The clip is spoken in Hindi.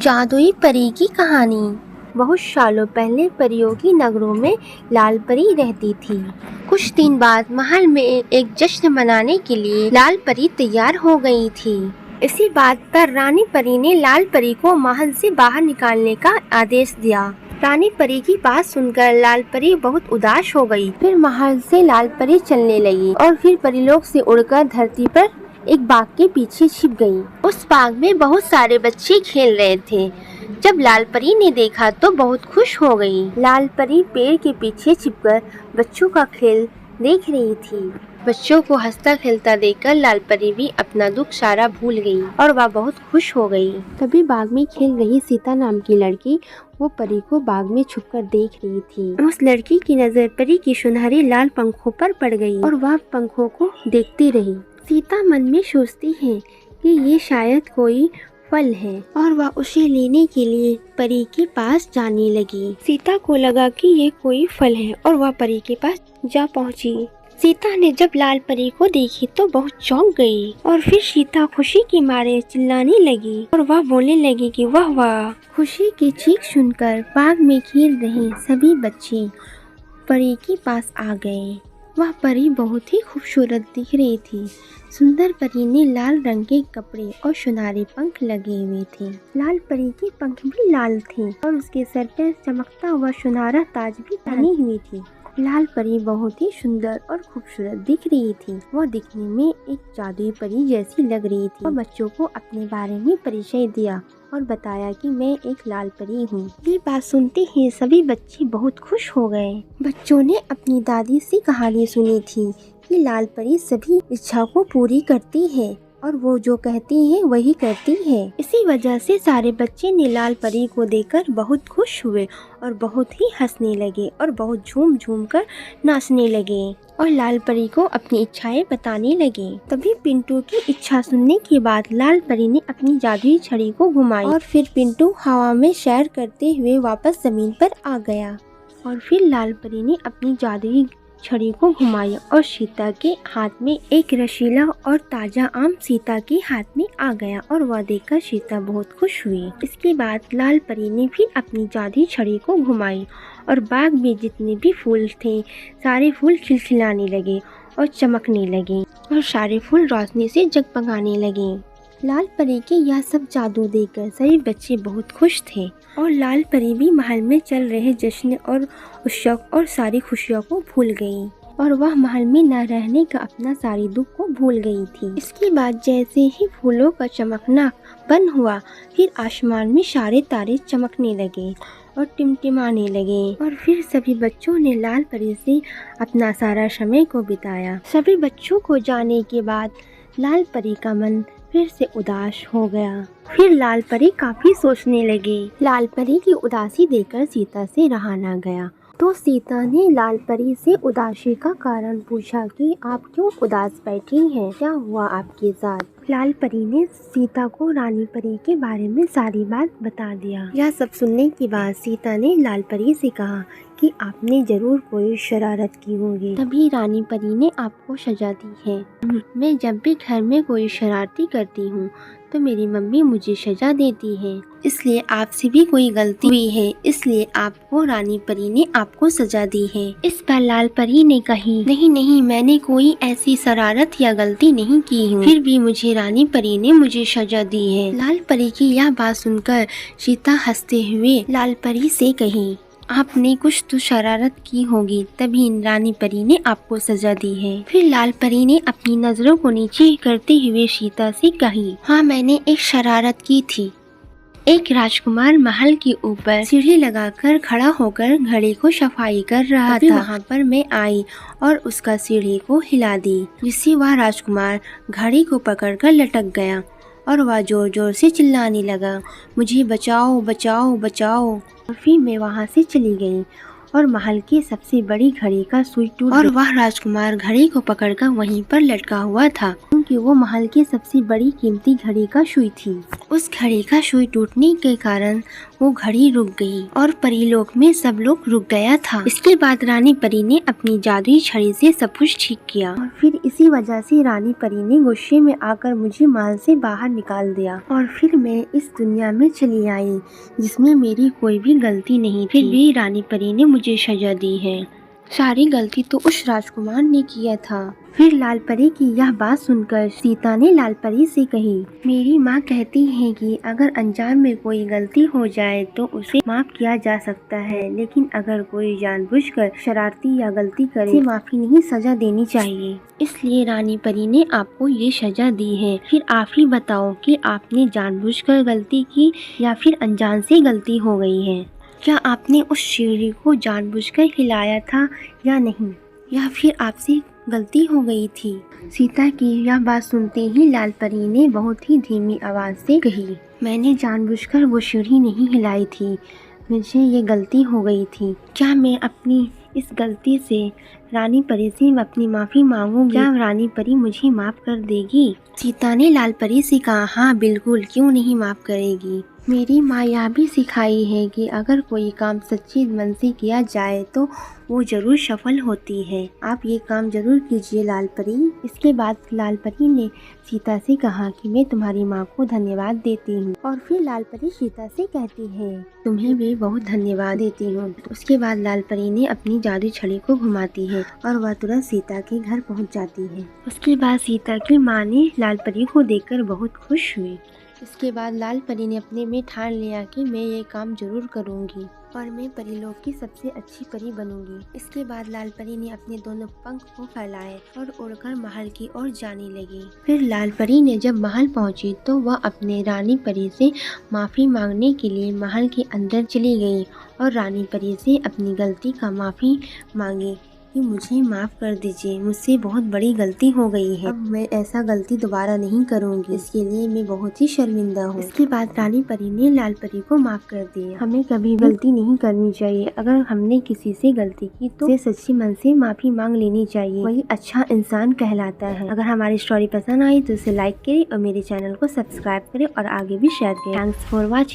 जादुई परी की कहानी। बहुत सालों पहले परियों की नगरों में लाल परी रहती थी। कुछ दिन बाद महल में एक जश्न मनाने के लिए लाल परी तैयार हो गई थी। इसी बात पर रानी परी ने लाल परी को महल से बाहर निकालने का आदेश दिया। रानी परी की बात सुनकर लाल परी बहुत उदास हो गई। फिर महल से लाल परी चलने लगी और फिर परीलोक से उड़कर धरती पर एक बाग के पीछे छिप गई। उस बाग में बहुत सारे बच्चे खेल रहे थे। जब लाल परी ने देखा तो बहुत खुश हो गई। लाल परी पेड़ के पीछे छिपकर बच्चों का खेल देख रही थी। बच्चों को हंसता खेलता देखकर लाल परी भी अपना दुख सारा भूल गई और वह बहुत खुश हो गई। तभी बाग में खेल रही सीता नाम की लड़की वो परी को बाग में छुपकर देख रही थी। उस लड़की की नजर परी की सुनहरी लाल पंखों पर पड़ गई और वह पंखों को देखती रही। सीता मन में सोचती है कि ये शायद कोई फल है और वह उसे लेने के लिए परी के पास जाने लगी। सीता को लगा कि ये कोई फल है और वह परी के पास जा पहुंची। सीता ने जब लाल परी को देखी तो बहुत चौंक गई और फिर सीता खुशी के मारे चिल्लाने लगी और वह बोलने लगी कि वाह वाह। खुशी की चीख सुनकर बाग में खेल रहे सभी बच्चे परी के पास आ गए। वह परी बहुत ही खूबसूरत दिख रही थी। सुंदर परी ने लाल रंग के कपड़े और सुनहरे पंख लगे हुए थे। लाल परी के पंख भी लाल थे और उसके सर पर चमकता हुआ सुनहरा ताज भी पहनी हुई थी। लाल परी बहुत ही सुंदर और खूबसूरत दिख रही थी। वह दिखने में एक जादुई परी जैसी लग रही थी। वह बच्चों को अपने बारे में परिचय दिया और बताया कि मैं एक लाल परी हूँ। ये बात सुनते ही सभी बच्चे बहुत खुश हो गए। बच्चों ने अपनी दादी से कहानी सुनी थी कि लाल परी सभी इच्छा को पूरी करती है और वो जो कहती है वही करती है। इसी वजह से सारे बच्चे ने लाल परी को देखकर बहुत खुश हुए और बहुत ही हंसने लगे और बहुत झूम झूम कर नाचने लगे और लाल परी को अपनी इच्छाएं बताने लगे। तभी पिंटू की इच्छा सुनने के बाद लाल परी ने अपनी जादुई छड़ी को घुमाई और फिर पिंटू हवा में सैर करते हुए वापस जमीन पर आ गया। और फिर लाल परी ने अपनी जादुई छड़ी को घुमाया और सीता के हाथ में एक रसीला और ताजा आम सीता के हाथ में आ गया और वह देखकर सीता बहुत खुश हुई। इसके बाद लाल परी ने फिर अपनी जादुई छड़ी को घुमाई और बाग में जितने भी फूल थे सारे फूल खिलखिलाने लगे और चमकने लगे और सारे फूल रोशनी से जगमगाने लगे। लाल परी के यह सब जादू देखकर सभी बच्चे बहुत खुश थे और लाल परी भी महल में चल रहे जश्न और उत्सव और सारी खुशियों को भूल गई और वह महल में न रहने का अपना सारी दुख को भूल गई थी। इसके बाद जैसे ही फूलों का चमकना बंद हुआ फिर आसमान में सारे तारे चमकने लगे और टिमटिमाने लगे और फिर सभी बच्चों ने लाल परी से अपना सारा समय को बिताया। सभी बच्चों को जाने के बाद लाल परी का मन फिर से उदास हो गया। फिर लाल परी काफी सोचने लगी। लाल परी की उदासी देखकर सीता से रहा न गया तो सीता ने लाल परी से उदासी का कारण पूछा कि आप क्यों उदास बैठी हैं, क्या हुआ आपके साथ। लाल परी ने सीता को रानी परी के बारे में सारी बात बता दिया। यह सब सुनने के बाद सीता ने लाल परी से कहा कि आपने जरूर कोई शरारत की होगी तभी रानी परी ने आपको सजा दी है। मैं जब भी घर में कोई शरारती करती हूँ तो मेरी मम्मी मुझे सजा देती है, इसलिए आपसे भी कोई गलती हुई है, इसलिए आपको रानी परी ने आपको सजा दी है। इस पर लाल परी ने कही नहीं नहीं, मैंने कोई ऐसी शरारत या गलती नहीं की हूँ, फिर भी मुझे रानी परी ने मुझे सजा दी है। लाल परी की यह बात सुनकर सीता हंसते हुए लाल परी से कही आपने कुछ तो शरारत की होगी तभी रानी परी ने आपको सजा दी है। फिर लाल परी ने अपनी नजरों को नीचे करते हुए सीता से कही हाँ, मैंने एक शरारत की थी। एक राजकुमार महल के ऊपर सीढ़ी लगाकर खड़ा होकर घड़ी को सफाई कर रहा था। वहाँ पर मैं आई और उसका सीढ़ी को हिला दी जिससे वह राजकुमार घड़ी को पकड़कर लटक गया और वह जोर जोर से चिल्लाने लगा मुझे बचाओ बचाओ बचाओ। और फिर मैं वहाँ से चली गई और महल की सबसे बड़ी घड़ी का सुई टूट और वह राजकुमार घड़ी को पकड़कर वहीं पर लटका हुआ था। क्योंकि वो महल की सबसे बड़ी कीमती घड़ी का सुई थी। उस घड़ी का सुई टूटने के कारण वो घड़ी रुक गई और परीलोक में सब लोग रुक गया था। इसके बाद रानी परी ने अपनी जादुई छड़ी से सब कुछ ठीक किया और फिर इसी वजह से रानी परी ने गुस्से में आकर मुझे महल से बाहर निकाल दिया और फिर मैं इस दुनिया में चली आई जिसमें मेरी कोई भी गलती नहीं थी। फिर भी रानी परी ने मुझे सजा दी है। सारी गलती तो उस राजकुमार ने किया था। फिर लाल परी की यह बात सुनकर सीता ने लाल परी से कही, मेरी माँ कहती है कि अगर अनजान में कोई गलती हो जाए तो उसे माफ किया जा सकता है, लेकिन अगर कोई जानबूझकर शरारती या गलती करे उसे माफी नहीं सजा देनी चाहिए। इसलिए रानी परी ने आपको ये सजा दी है। फिर आप ही बताओ कि आपने जानबूझकर गलती की या फिर अनजान से गलती हो गई है। क्या आपने उस सीढ़ी को जानबूझकर हिलाया था या नहीं, या फिर आपसे गलती हो गई थी? सीता की यह बात सुनते ही लाल परी ने बहुत ही धीमी आवाज से कही, मैंने जानबूझकर वो सीढ़ी नहीं हिलाई थी, मुझे ये गलती हो गई थी। क्या मैं अपनी इस गलती से रानी परी से अपनी माफ़ी मांगूंगी? क्या रानी परी मुझे माफ़ कर देगी? सीता ने लाल परी से कहा, हाँ बिल्कुल, क्यों नहीं माफ़ करेगी। मेरी माँ यह भी सिखाई है कि अगर कोई काम सच्चे मन से किया जाए तो वो जरूर सफल होती है। आप ये काम जरूर कीजिए लाल परी। इसके बाद लाल परी ने सीता से कहा कि मैं तुम्हारी माँ को धन्यवाद देती हूँ। और फिर लाल परी सीता से कहती है, तुम्हें भी बहुत धन्यवाद देती हूँ। उसके बाद लाल परी ने अपनी जादू छड़ी को घुमाती है और वह तुरंत सीता के घर पहुँच जाती है। उसके बाद सीता की माँ ने लाल परी को देखकर बहुत खुश हुई। इसके बाद लाल परी ने अपने में ठान लिया कि मैं ये काम जरूर करूँगी और मैं परीलोक की सबसे अच्छी परी बनूंगी। इसके बाद लाल परी ने अपने दोनों पंख को फैलाए और उड़कर महल की ओर जाने लगी। फिर लाल परी ने जब महल पहुंची तो वह अपने रानी परी से माफ़ी मांगने के लिए महल के अंदर चली गई और रानी परी से अपनी गलती का माफ़ी मांगी कि मुझे माफ़ कर दीजिए, मुझसे बहुत बड़ी गलती हो गई है, अब मैं ऐसा गलती दोबारा नहीं करूंगी, इसके लिए मैं बहुत ही शर्मिंदा हूँ। इसके बाद रानी परी ने लाल परी को माफ़ कर दिया। हमें कभी गलती नहीं करनी चाहिए। अगर हमने किसी से गलती की तो उसे सच्चे मन से माफ़ी मांग लेनी चाहिए, वही अच्छा इंसान कहलाता है। अगर हमारी स्टोरी पसंद आई तो उसे लाइक करें और मेरे चैनल को सब्सक्राइब करें और आगे भी शेयर करें। Thanks for watching.